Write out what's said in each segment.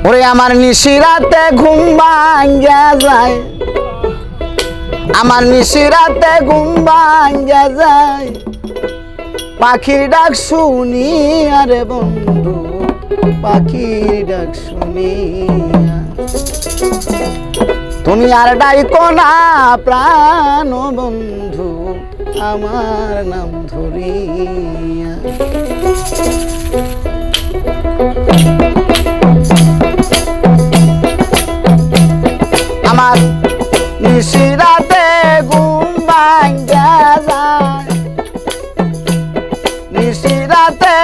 ওরে আমার নিশিরাতে ঘুম ভাঙ্গা যায়, আমার নিশিরাতে ঘুম ভাঙ্গা যায়, পাখির ডাক শুনি আরে বন্ধু, পাখির ডাক শুনি। তুমি আর ডাইকো না প্রাণ বন্ধু, আমার নাম ধরিয়া। আমার নিশিরাতে ঘুম ভাঙ্গা যায়, নিশিরাতে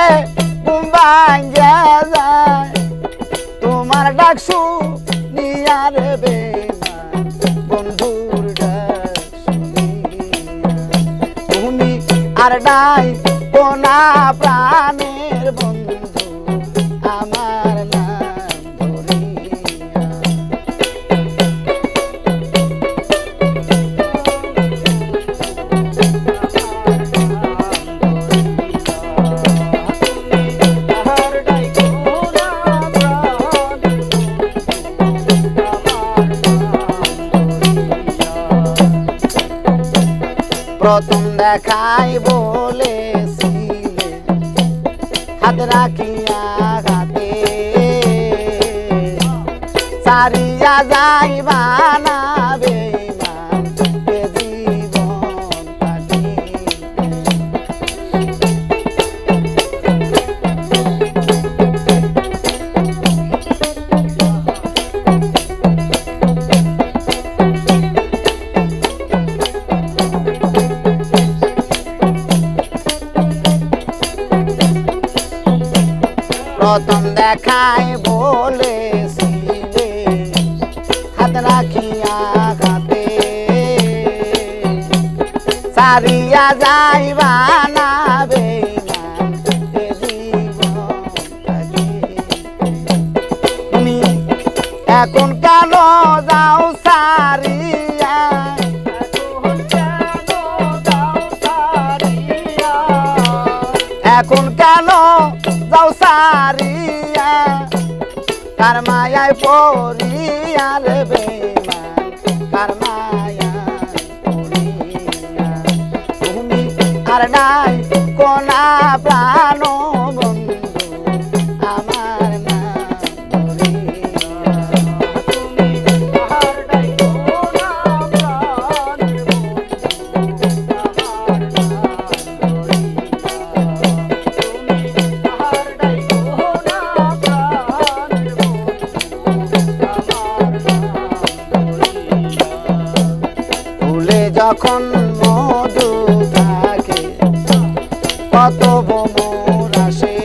ঘুম ভাঙ্গা যায়, তোমার ডাক শুনি আর বেমান বন্ধুর ডাক শুনিয়া। তুমি আর ডাইকো না প্রাণের বন্ধু, আমার নাম ধরিয়া। প্রথম দেখাই বলেছিলে হাত রাখিয়া হাতে, সারিয়া যাইবা না বেঈমান এ জীবন কাটিতে। প্রথম দেখাই বলেছিলে হাত রাখিয়া হাতে, সারিয়া যাইবা না বেঈমান এ জীবন কাটিতে। তুমি এখন কেন যাও সারিয়া, এখন কেন যাও সারিয়া, কার মায়ায় পড়িয়া রে বেঈমান, কার মায়ায় পড়িয়া। তুমি আর ডাইকো না প্রাণ বন্ধু, আমার নাম ধরিয়া। তুমি আর ডাইকো না প্রাণ বন্ধু, আমার নাম ধরিয়া। যখন মধু থাকে কত ভ্রমর আসে,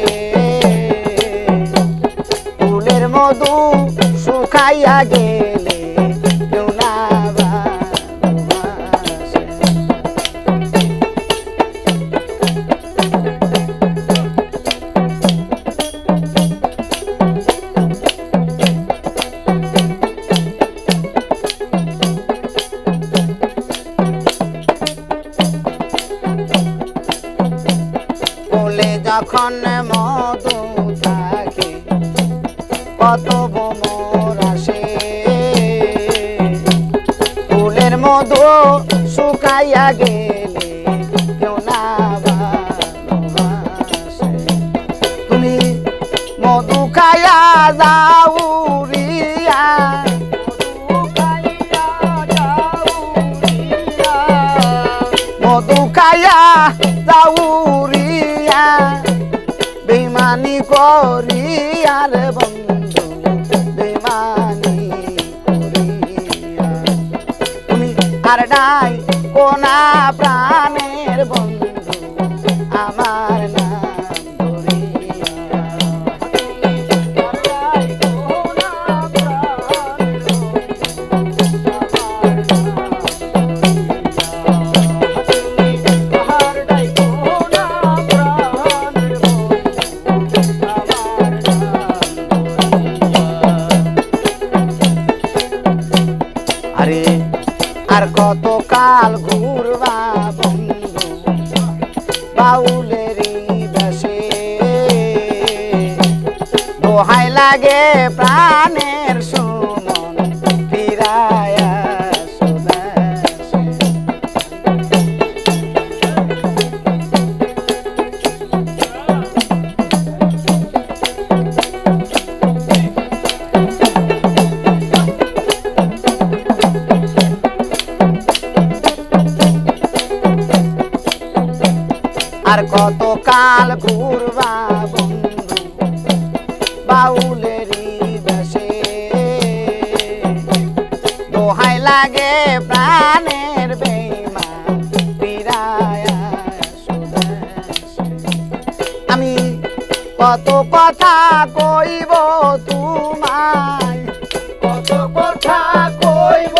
ফুলের মধু শুকাইয়া গেলে কেউ না ভালোবাসে। যখন মধু থাকে কত ভ্রমর আসে, ফুলের মধু শুকাইয়া গেলে কেউ না ভালোবাসে। তুমি মধু খাইয়া যাও উড়িয়া, মধু খাইয়া যাও উড়িয়া, বেঈমানি করিয়া রে বন্ধু, বেঈমানি করিয়া। তুমি আর ডাইকো না প্রাণের বন্ধু, আমার নাম ধরিয়া। আর কত দোহাই লাগে প্রাণের সুমন ফিরায়া সুদেশে। আর কত কাল ঘুরবা বন্ধু বাউলেরই বেশে, দোহাই লাগে প্রাণের বেঈমান ফিরায়া সুদেশে। আমি কত কথা কইব তোমায়, কত কথা কইব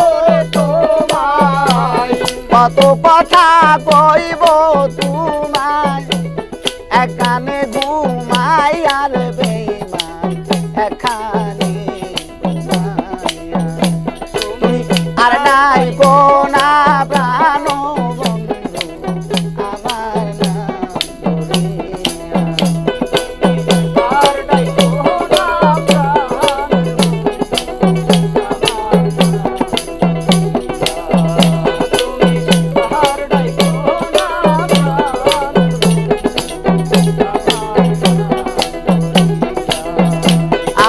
তোমায়, কত কথা কইব তোমায়, এখানে ঘুমাই আর বেঈমান এখানে ঘুমাইয়া। তুমি আর নাই কোনা প্রাণ বন্ধু আমার নাম ধরিয়া, আর নাই কোনা প্রাণ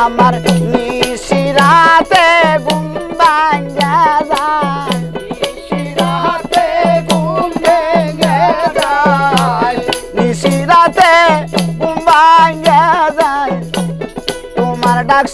আমার নিশিরাতে ঘুম ভাঙ্গা যায়, নিশিরাতে ঘুম ভেঙে যায়, নিশিরাতে ঘুম ভাঙ্গা যায়, তোমার ডাক